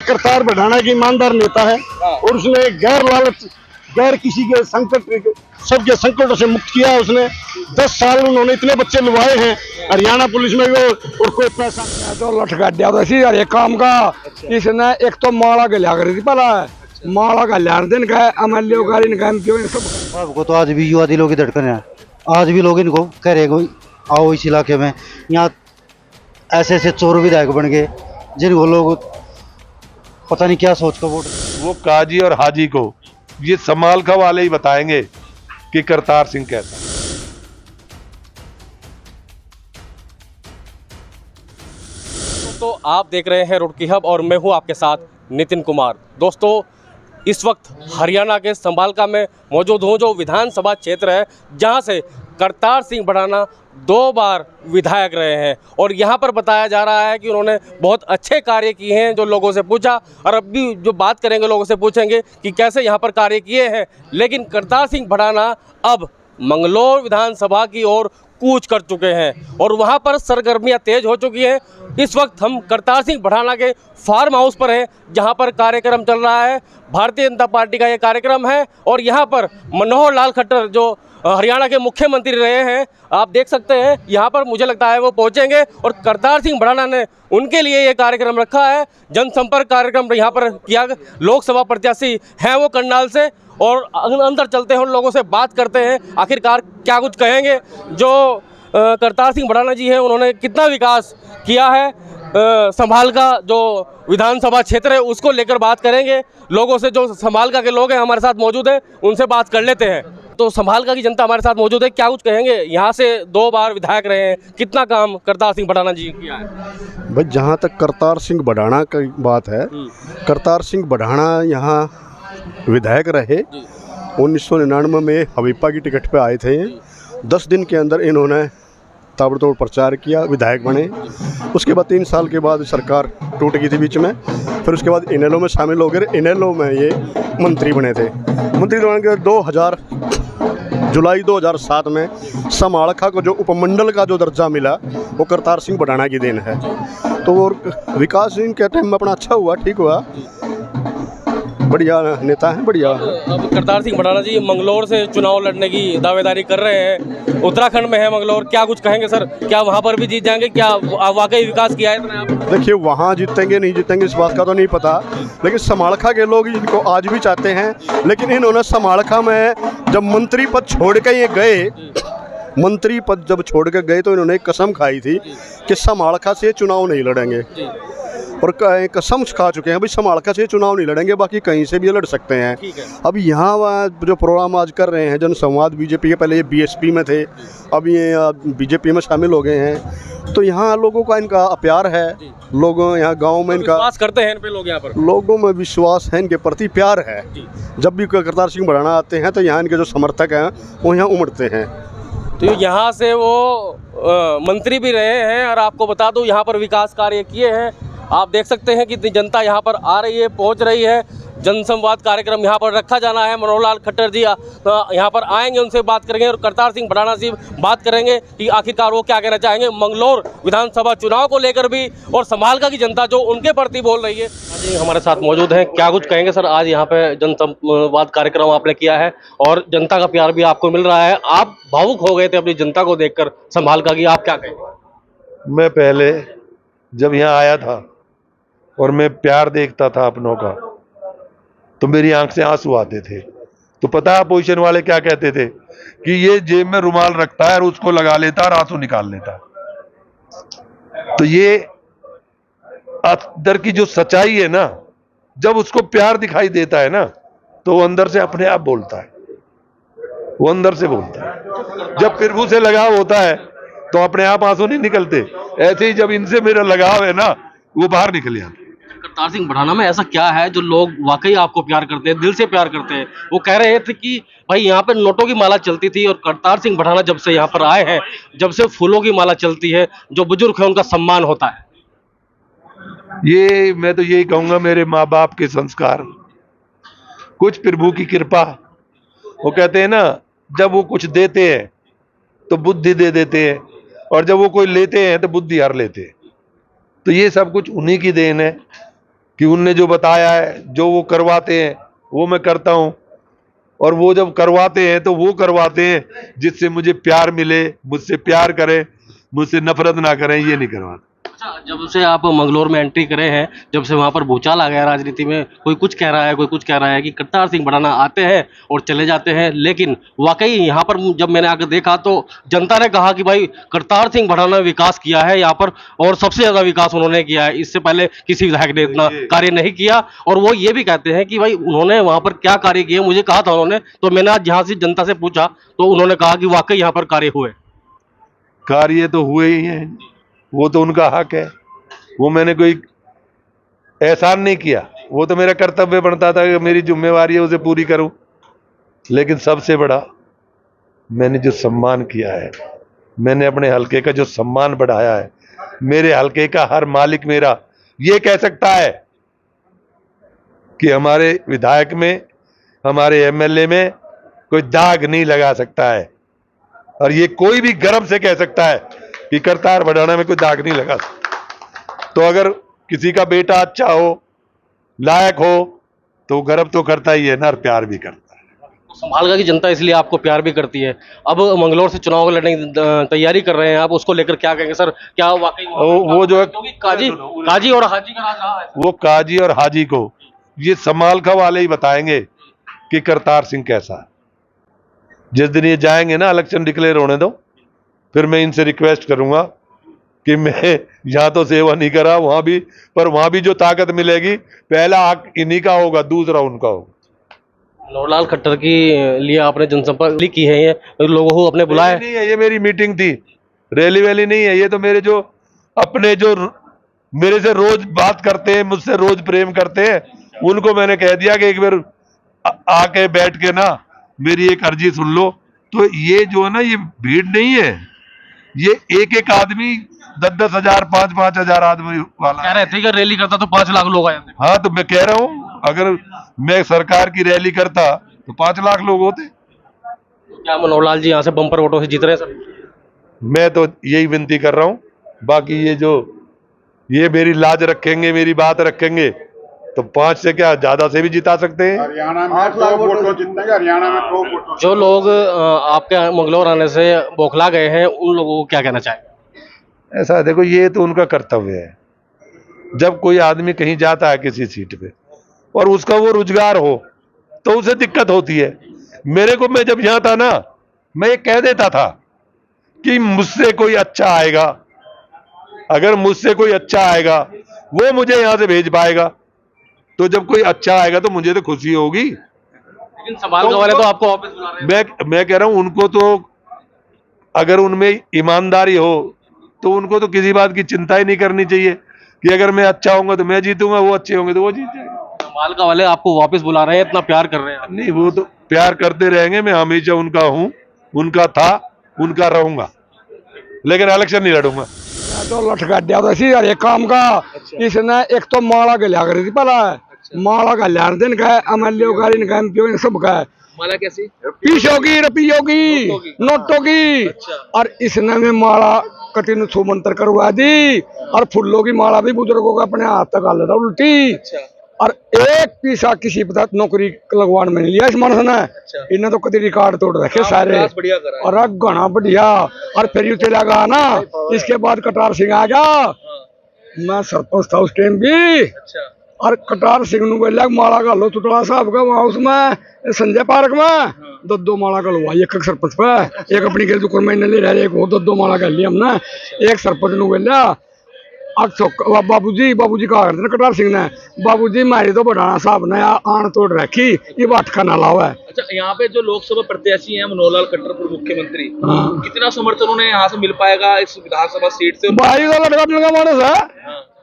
करतार बढ़ाना की ईमानदार नेता है और उसने गैर लालच गैर किसी के संकट सबके संकटों से मुक्त किया है उसने। 10 साल उन्होंने इतने बच्चे लुभाए हैं हरियाणा पुलिस में वो और कोई पैसा तो लटका दिया था इसी एक काम का। इसने एक तो माला गलिया करी थी पहला माला गलिया दिन का एमएलए का इनका सब को तो आज भी युवा दिलों की धड़कन है। आज भी लोग इनको कह रहे कोई आओ इस इलाके में। यहाँ ऐसे ऐसे चोर विधायक बन गए जिनको लोग पता नहीं क्या सोच कर वोट। वो काजी और हाजी को ये समालखा वाले ही बताएंगे कि करतार सिंह कैसा। तो आप देख रहे हैं रुड़की हब और मैं हूं आपके साथ नितिन कुमार। दोस्तों इस वक्त हरियाणा के संभालका में मौजूद हूं जो विधानसभा क्षेत्र है जहां से करतार सिंह भड़ाना 2 बार विधायक रहे हैं और यहां पर बताया जा रहा है कि उन्होंने बहुत अच्छे कार्य किए हैं। जो लोगों से पूछा और अब भी जो बात करेंगे लोगों से पूछेंगे कि कैसे यहां पर कार्य किए हैं। लेकिन करतार सिंह भड़ाना अब मंगलौर विधानसभा की ओर कूच कर चुके हैं और वहां पर सरगर्मियां तेज हो चुकी हैं। इस वक्त हम करतार सिंह भड़ाना के फार्म हाउस पर हैं जहां पर कार्यक्रम चल रहा है। भारतीय जनता पार्टी का ये कार्यक्रम है और यहां पर मनोहर लाल खट्टर जो हरियाणा के मुख्यमंत्री रहे हैं आप देख सकते हैं यहाँ पर मुझे लगता है वो पहुँचेंगे और करतार सिंह भड़ाना ने उनके लिए ये कार्यक्रम रखा है। जनसंपर्क कार्यक्रम यहाँ पर किया। लोकसभा प्रत्याशी हैं वो करनाल से और अंदर चलते हैं उन लोगों से बात करते हैं आखिरकार क्या कुछ कहेंगे। जो करतार सिंह भड़ाना जी हैं उन्होंने कितना विकास किया है संभालका जो विधानसभा क्षेत्र है उसको लेकर बात करेंगे। लोगों से जो संभालका के लोग हैं हमारे साथ मौजूद हैं उनसे बात कर लेते हैं। तो संभालका की जनता हमारे साथ मौजूद है, क्या कुछ कहेंगे? यहाँ से 2 बार विधायक रहे हैं, कितना काम करतार सिंह भड़ाना जी किया है? भाई जहाँ तक करतार सिंह भड़ाना की बात है, करतार सिंह भड़ाना यहाँ विधायक रहे। 1999 में हबीबा की टिकट पे आए थे। 10 दिन के अंदर इन्होंने ताबड़तोड़ प्रचार किया, विधायक बने। उसके बाद 3 साल के बाद सरकार टूट गई थी बीच में। फिर उसके बाद इनेलो में शामिल हो गए। इनेलो में ये मंत्री बने थे। मंत्री बन के जुलाई 2007 में समालखा को जो उपमंडल का जो दर्जा मिला वो करतार सिंह भड़ाना की देन है। तो वो विकास इनके टाइम में अपना अच्छा हुआ, ठीक हुआ, बढ़िया नेता है, बढ़िया। अब करतार सिंह भड़ाना जी मंगलौर से चुनाव लड़ने की दावेदारी कर रहे हैं। उत्तराखंड में है मंगलौर, क्या कुछ कहेंगे सर? क्या वहाँ पर भी जीत जाएंगे? क्या वाकई विकास किया है इतना? देखिए वहाँ जीतेंगे नहीं जीतेंगे इस बात का तो नहीं पता, लेकिन समालखा के लोग इनको आज भी चाहते हैं। लेकिन इन्होंने समालखा में जब मंत्री पद छोड़ के ये गए, मंत्री पद जब छोड़ के गए तो इन्होंने एक कसम खाई थी कि समालखा से चुनाव नहीं लड़ेंगे और कसम खा चुके हैं भाई समालखा से चुनाव नहीं लड़ेंगे, बाकी कहीं से भी लड़ सकते हैं। अब यहाँ जो प्रोग्राम आज कर रहे हैं जनसंवाद, बीजेपी के पहले ये बीएसपी में थे, अब ये बीजेपी में शामिल हो गए हैं। तो यहाँ लोगों का इनका प्यार है, लोग यहाँ गांव में इनका विश्वास करते हैं इन पे लोग, यहाँ पर लोगों में विश्वास है, इनके प्रति प्यार है। जब भी करतार सिंह भड़ाना आते हैं तो यहाँ इनके जो समर्थक हैं वो यहाँ उमड़ते हैं। तो यहाँ से वो मंत्री भी रहे हैं और आपको बता दूँ यहाँ पर विकास कार्य किए हैं। आप देख सकते हैं कि जनता यहाँ पर आ रही है, पहुँच रही है। जनसंवाद कार्यक्रम यहाँ पर रखा जाना है। मनोहर लाल खट्टर जी यहाँ पर आएंगे, उनसे बात करेंगे और करतार सिंह भड़ाना से बात करेंगे कि आखिरकार वो क्या कहना चाहेंगे मंगलौर विधानसभा चुनाव को लेकर भी और संभालका की जनता जो उनके प्रति बोल रही है। जी हमारे साथ मौजूद हैं, क्या कुछ कहेंगे सर? आज यहाँ पे जनसंवाद कार्यक्रम आपने किया है और जनता का प्यार भी आपको मिल रहा है। आप भावुक हो गए थे अपनी जनता को देखकर संभालका की, आप क्या कहेंगे? मैं पहले जब यहाँ आया था और मैं प्यार देखता था अपनों का तो मेरी आंख से आंसू आते थे। तो पता है अपोजिशन वाले क्या कहते थे कि ये जेब में रुमाल रखता है और उसको लगा लेता है और आंसू निकाल लेता है। तो ये अंदर की जो सच्चाई है ना, जब उसको प्यार दिखाई देता है ना तो वो अंदर से अपने आप बोलता है, वो अंदर से बोलता है। जब प्रभु से लगाव होता है तो अपने आप आंसू नहीं निकलते। ऐसे ही जब इनसे मेरा लगाव है ना वो बाहर निकल जाता है। करतार सिंह भड़ाना में ऐसा क्या है जो लोग वाकई आपको प्यार करते हैं, दिल से प्यार करते हैं? वो कह रहे थे कि भाई यहाँ पे नोटों की माला चलती थी और करतार सिंह भड़ाना जब से यहाँ पर आए हैं, जब से फूलों की माला चलती है, जो बुजुर्ग है उनका सम्मान होता है। ये मैं तो यही कहूंगा, मेरे माँ बाप के संस्कार, कुछ प्रभु की कृपा। वो कहते हैं ना जब वो कुछ देते हैं तो बुद्धि दे देते हैं और जब वो कोई लेते हैं तो बुद्धि हर लेते हैं। तो ये सब कुछ उन्हीं की देन है। कि उनने जो बताया है, जो वो करवाते हैं वो मैं करता हूँ। और वो जब करवाते हैं तो वो करवाते हैं जिससे मुझे प्यार मिले, मुझसे प्यार करें, मुझसे नफरत ना करें, ये नहीं करवाते। अच्छा, जब से आप मंगलौर में एंट्री करे हैं, जब से वहाँ पर भूचाल आ गया राजनीति में, कोई कुछ कह रहा है, कोई कुछ कह रहा है कि करतार सिंह भड़ाना आते हैं और चले जाते हैं, लेकिन वाकई यहाँ पर जब मैंने आकर देखा तो जनता ने कहा कि भाई करतार सिंह भड़ाना ने विकास किया है यहाँ पर, और सबसे ज़्यादा विकास उन्होंने किया है। इससे पहले किसी विधायक ने इतना कार्य नहीं किया। और वो ये भी कहते हैं कि भाई उन्होंने वहाँ पर क्या कार्य किए, मुझे कहा था उन्होंने, तो मैंने आज यहाँ से जनता से पूछा तो उन्होंने कहा कि वाकई यहाँ पर कार्य हुए। कार्य तो हुए ही हैं, वो तो उनका हक है, वो मैंने कोई एहसान नहीं किया, वो तो मेरा कर्तव्य बनता था कि मेरी जिम्मेवारी है उसे पूरी करूं। लेकिन सबसे बड़ा मैंने जो सम्मान किया है, मैंने अपने हलके का जो सम्मान बढ़ाया है, मेरे हलके का हर मालिक मेरा ये कह सकता है कि हमारे विधायक में, हमारे एमएलए में कोई दाग नहीं लगा सकता है। और ये कोई भी गर्व से कह सकता है कि करतार भड़ाना में कोई दाग नहीं लगा सकता। तो अगर किसी का बेटा अच्छा हो, लायक हो, तो गर्व तो करता ही है ना, और प्यार भी करता है। तो संभालगा की जनता इसलिए आपको प्यार भी करती है। अब मंगलौर से चुनाव लड़ने की तैयारी कर रहे हैं आप, उसको लेकर क्या कहेंगे सर? क्या वाकई वो जो है, क्योंकि काजी और हाजी का राज रहा है। वो काजी और हाजी को ये समालखा वाले ही बताएंगे कि करतार सिंह कैसा है। जिस दिन ये जाएंगे ना, इलेक्शन डिक्लेयर होने दो, फिर मैं इनसे रिक्वेस्ट करूंगा कि मैं यहाँ तो सेवा नहीं करा, वहां भी, पर वहां भी जो ताकत मिलेगी, पहला हक इन्हीं का होगा, दूसरा उनका होगा। मनोहर लाल खट्टर की लिए आपने जनसंपर्क की है, ये लोगों को अपने बुलाया नहीं है, ये मेरी मीटिंग थी, रैली वैली नहीं है। ये तो मेरे जो अपने जो मेरे से रोज बात करते हैं, मुझसे रोज प्रेम करते हैं, उनको मैंने कह दिया कि एक बार आके बैठ के ना मेरी एक अर्जी सुन लो। तो ये जो है ना, ये भीड़ नहीं है, ये एक एक आदमी 10-10 हजार, 5-5 हजार आदमी वाला कह रहे थे कि रैली करता तो 5 लाख लोग आ जाते। हाँ, तो मैं कह रहा हूँ, अगर मैं सरकार की रैली करता तो 5 लाख लोग होते। क्या मनोहर लाल जी यहाँ से बम्पर वोटों से जीत रहे हैं सर? मैं तो यही विनती कर रहा हूँ। बाकी ये मेरी लाज रखेंगे, मेरी बात रखेंगे, तो 5 से क्या, ज्यादा से भी जिता सकते हैं। हरियाणा में 2 वोटों जीतेंगे, हरियाणा में 2 वोटों। जो लोग आपके मंगलौर आने से बौखला गए हैं, उन लोगों को क्या कहना चाहेंगे? ऐसा है, देखो, ये तो उनका कर्तव्य है। जब कोई आदमी कहीं जाता है किसी सीट पे और उसका वो रोजगार हो, तो उसे दिक्कत होती है। मेरे को, मैं जब यहाँ था ना, मैं ये कह देता था कि मुझसे कोई अच्छा आएगा, अगर मुझसे कोई अच्छा आएगा वो मुझे यहाँ से भेज पाएगा, तो जब कोई अच्छा आएगा तो मुझे तो खुशी होगी। लेकिन संभालगा वाले तो आपको वापस बुला रहे हैं। मैं कह रहा हूं, उनको तो अगर उनमें ईमानदारी हो तो उनको तो किसी बात की चिंता ही नहीं करनी चाहिए कि अगर मैं अच्छा होऊंगा तो मैं जीतूंगा, वो अच्छे होंगे तो वो जीत जाएंगे। संभालगा वाले आपको वापस बुला रहे हैं, इतना प्यार कर रहे हैं। नहीं, वो तो प्यार करते रहेंगे, मैं हमेशा उनका हूं, उनका था, उनका रहूंगा, लेकिन इलेक्शन नहीं लड़ूंगा। तो लटका दिया था इसी हर एक काम का। इसने एक तो माला गलिया करी थी पहला, माला गलिया दिन का एमएलए का, इनका एमपी सब का है। माला कैसी? पीसों की, रुपयों की, नोटों की। और इसने में माला कटिन छू मंत्र करवा दी, और फूलों की माला भी बुजुर्गों का अपने हाथ तक डाल देता उल्टी। और एक पैसा किसी पता नौकरी लगवान में नहीं लिया इस मानस ने। इन्हें तो कभी रिकॉर्ड तोड़ रखे सारे, और घना बढ़िया। और फिर यू चला गया ना, इसके बाद करतार सिंह आ गया। मैं सरपंच था उस टाइम भी। और करतार सिंह नु बोला माला का लो टुटड़ा साहब का, वहां उसमें संजय पार्क में 2 माला का लुआ, एक सरपंच पे, एक अपनी गेल दुकान में ले रहे, एक वो 2 माला कर ली हमने। एक सरपंच नु बोला बाबूजी कहा करते ना करतार सिंह ने, बाबूजी मारी तो बढ़ाना साहब ने आन तोड़ रखी, ये भटका ना लावा है। अच्छा, यहाँ पे जो लोकसभा प्रत्याशी हैं मनोहर लाल खट्टर पूर्व मुख्यमंत्री, कितना समर्थन उन्हें यहाँ से मिल पाएगा इस विधानसभा सीट से? भाई तो लड़का लड़का मानस है,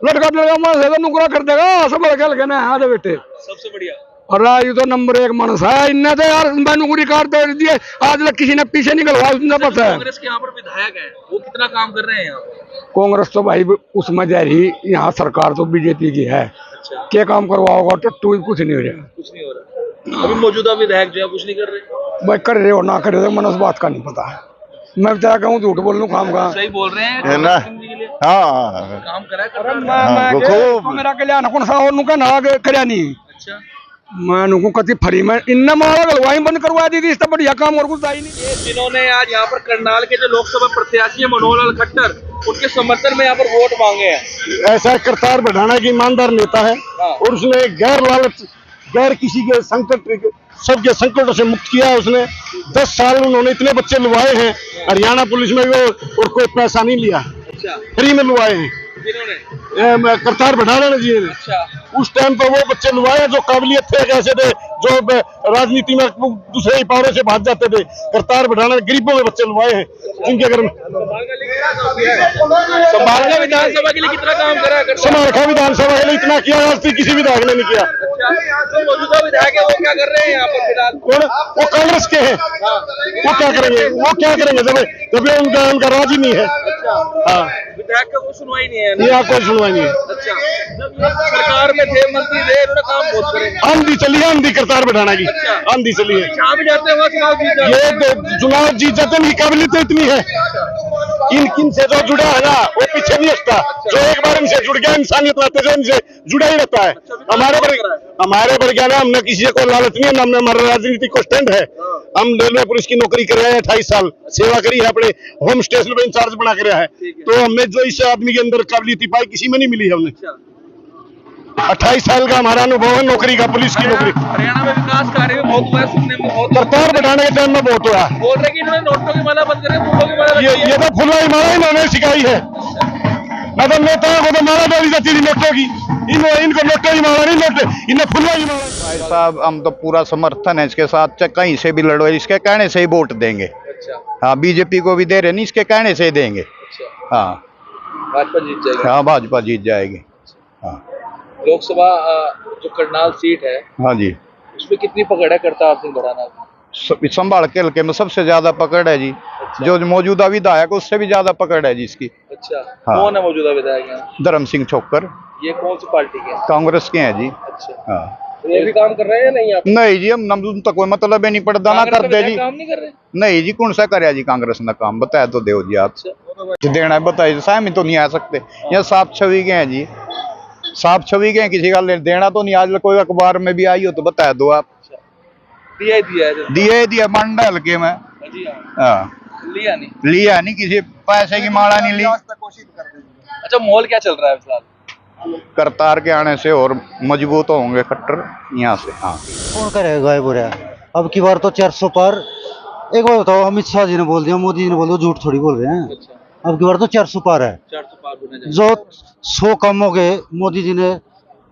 लड़का लड़का मानस है तो नुकरा कर देगा सब लड़के लगे ना आधे बेटे, सबसे बढ़िया। और ये तो नंबर 1 मानस है। इनने तो यार मैंने रिकॉर्ड तोड़ दिए, आज तक किसी ने पीछे निकलवा, उसने पता है। कांग्रेस के यहाँ पर विधायक हैं, वो कितना काम कर रहे हैं यहाँ? कांग्रेस तो भाई उसमें जा रही, यहाँ सरकार तो बीजेपी की है। अच्छा, क्या काम करवाओगा? टट्टू कुछ नहीं हो रहा, कुछ नहीं हो रहा। अभी मौजूदा विधायक जो है कुछ नहीं कर रहे। भाई कर रहे हो ना कर रहे हो, मन उस बात का नहीं पता। मैं बेचारा कहूँ झूठ बोल लूँ काम का। सही बोल रहे हैं ना। लिए? हाँ काम करा है अरे करतार? मैं मेरा कल्याण कौन सा और नुका ना करया नहीं अच्छा, मैं नुको कति फरी में इन्ना माला गलवाई बंद करवा दी थी, इससे बढ़िया काम और कुछ था ही नहीं। ये जिन्होंने आज यहाँ पर करनाल के जो लोकसभा प्रत्याशी है मनोहर लाल खट्टर, उनके समर्थन में यहाँ पर वोट मांगे हैं। ऐसा करतार बढ़ाना की ईमानदार नेता है हाँ। और उसने गैर लालच गैर किसी के संकट सबके संकटों से मुक्त किया है उसने। 10 साल उन्होंने इतने बच्चे लुभाए हैं हरियाणा पुलिस में भी और कोई पैसा नहीं लिया, अच्छा, फ्री में लुभाए हैं जिन्होंने, करतार बढ़ाना जी ने। अच्छा, उस टाइम पर वो बच्चे लुभाए जो काबिलियत थे, कैसे थे जो राजनीति में दूसरे ही पावरों से भाग जाते थे। करतार बढ़ाना गरीबों के बच्चे लुभाए हैं जिनके घर में संभालना विधानसभा के लिए कितना काम करा है करतार? समारखा विधानसभा के लिए इतना किया आज तक किसी विधायक ने नहीं किया। अच्छा, जो मौजूदा विधायक है वो क्या कर रहे हैं यहाँ पर फिलहाल? कौन? वो कांग्रेस के हैं। वो क्या करेंगे जब उनका राज ही नहीं है। हाँ, विधायक का कोई सुनवाई नहीं है ना? यहाँ कोई सुनवाई नहीं है। अच्छा, जब ये सरकार में थे, मंत्री थे, इन्होंने काम बहुत करे। आंधी चली है, आंधी करतार बढ़ाना की आंधी चली है। जहाँ भी जाते हैं वहाँ चुनाव जीत जाते हैं। ये चुनाव जीत जाते हैं, इनकी काबिलियत इतनी है। किन से जो जुड़ा है ना वो पीछे नहीं हटता। जो एक बार इनसे जुड़ गया इंसानियत नाते जो इनसे जुड़ा ही रहता है। हमारे पर क्या ना, हमने किसी को लालच नहीं है, हमने हमारा राजनीतिक को स्टैंड है। हम रेलवे पुलिस की नौकरी कर रहे हैं, 28 साल सेवा करी है, अपने होम स्टेशन में इंचार्ज बना कर रहा है। तो हमने जो इस आदमी के अंदर काबिलियत पाई किसी में नहीं मिली है। हमने 28 साल का हमारा अनुभव है नौकरी का, पुलिस की नौकरी। हरियाणा में विकास कार्य भी बहुत हुआ है, सुनने में बहुत। करतार बढ़ाने के टाइम में बहुत हुआ। बोल रहे कि इन्होंने नोटों की माला बंद करे, फूलों की माला ये तो फुलवाई माला इन्होंने सिखाई है। मतलब नेताओं को तो माला डाली जाती थी नोटों की, इनको नोटों की माला नहीं, इन्हें फुलवाई माला। भाई साहब हम तो पूरा समर्थन है इसके साथ, चाहे कहीं से भी लड़ो, इसके कहने से ही वोट देंगे। अच्छा, हाँ, बीजेपी को भी दे रहे नहीं, इसके कहने से ही देंगे। अच्छा, हाँ भाजपा जीत जाएगी। हाँ, भाजपा जीत जाएगी। हाँ लोकसभा जो करनाल सीट है, हाँ जी, उसमें कितनी पकड़ है करतार सिंह भड़ाना की? संभाल के हल्के में सबसे ज्यादा पकड़ है जी। जो मौजूदा विधायक उससे भी ज्यादा पकड़ है जी इसकी। अच्छा, हाँ। कौन है मौजूदा विधायक यहाँ? धर्म सिंह छोकर, ये कौन सी पार्टी के हैं? कांग्रेस के हैं जी। अच्छा, हाँ तो ये भी काम कर रहे हैं या नहीं? आप नहीं जी, हम तो कोई मतलब ही नहीं पड़ता ना कांग्रेस कर का दे विधायक जी। काम नहीं कर रहे? नहीं जी, कौन सा करे जी कांग्रेस ने काम, बताया तो दो जी आप। अच्छा, देना है बताइए, सहमी तो नहीं आ सकते। यहाँ साफ छवि के हैं जी, साफ छवि के हैं, किसी का देना तो नहीं। आज कोई अखबार में भी आई हो तो बताया दो आप। दिया ही दिया है। दिए मंडल के में। जी हाँ, हाँ, लिया नहीं। लिया नहीं, किसी पैसे की माला नहीं ली। अच्छा, माहौल क्या चल रहा है फिलहाल? करतार के आने से और मजबूत होंगे खट्टर यहाँ से। हाँ, कौन करेगा गायब हो रहा है? अब की बार तो 400 पार। एक बार बताओ, अमित शाह जी ने बोल दिया, मोदी जी ने बोल दिया, झूठ थोड़ी बोल रहे हैं। अच्छा, अब की बार तो 400 पार है। 400 पार होने जाए। जो 100 काम हो गए, मोदी जी ने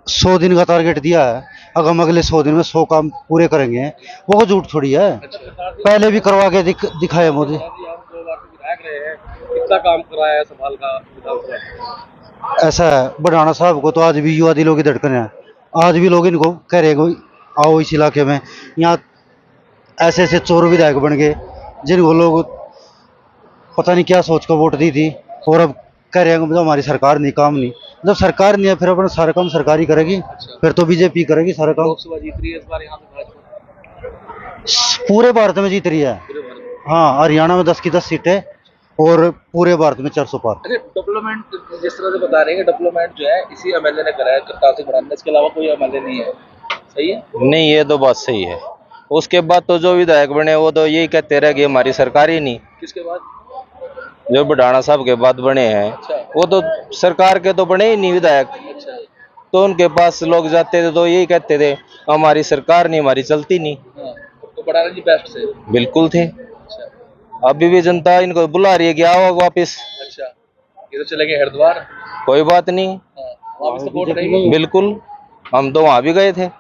100 दिन का टारगेट दिया है। अगर हम अगले 100 दिन में 100 काम पूरे करेंगे, वो झूठ थोड़ी है। पहले भी करवा के दिखाया मोदी। आप 2 बार से विधायक रहे हैं, कितना काम कराया है संभाल का विधानसभा? ऐसा है, बढ़ाना साहब को तो आज भी युवा दिलों की धड़कन है। आज भी लोग इनको कह रहे हैं आओ इस इलाके में। यहाँ ऐसे ऐसे चोर विधायक बन गए जिनको लोग पता नहीं क्या सोच कर वोट दी थी, और अब कह रहे हैं हमारी सरकार नहीं, काम नहीं। जब सरकार नहीं है फिर अपना सारा काम सरकार ही करेगी। फिर तो बीजेपी करेगी सारा काम। लोकसभा जीत रही है इस बार यहाँ से भाजपा? पूरे भारत में जीत रही है। पूरे भारत में? हाँ, हरियाणा में 10 की 10 सीटें और पूरे भारत में 400 पार। अरे डेवलपमेंट जिस तरह से बता रहे हैं, डेवलपमेंट जो है इसी एमएलए ने करा है करतार सिंह भड़ाना, इसके अलावा कोई एमएलए नहीं है। सही है? नहीं, ये तो बात सही है। उसके बाद तो जो विधायक बने वो तो यही कहते रहे कि हमारी सरकार ही नहीं। किसके बाद? जो बढ़ाना साहब के बाद बने हैं अच्छा, वो तो सरकार के तो बने ही नहीं विधायक। अच्छा, तो उनके पास लोग जाते थे तो यही कहते थे हमारी सरकार नहीं, हमारी चलती नहीं। हाँ, तो भड़ाना जी बेस्ट से। बिल्कुल थे। अच्छा, अभी भी जनता इनको बुला रही है कि आओ वापिस। अच्छा, ये तो चलेंगे हरिद्वार। कोई बात नहीं, हाँ, वहाँ भी सपोर्ट रहेगी। बिल्कुल, हम तो वहाँ भी गए थे।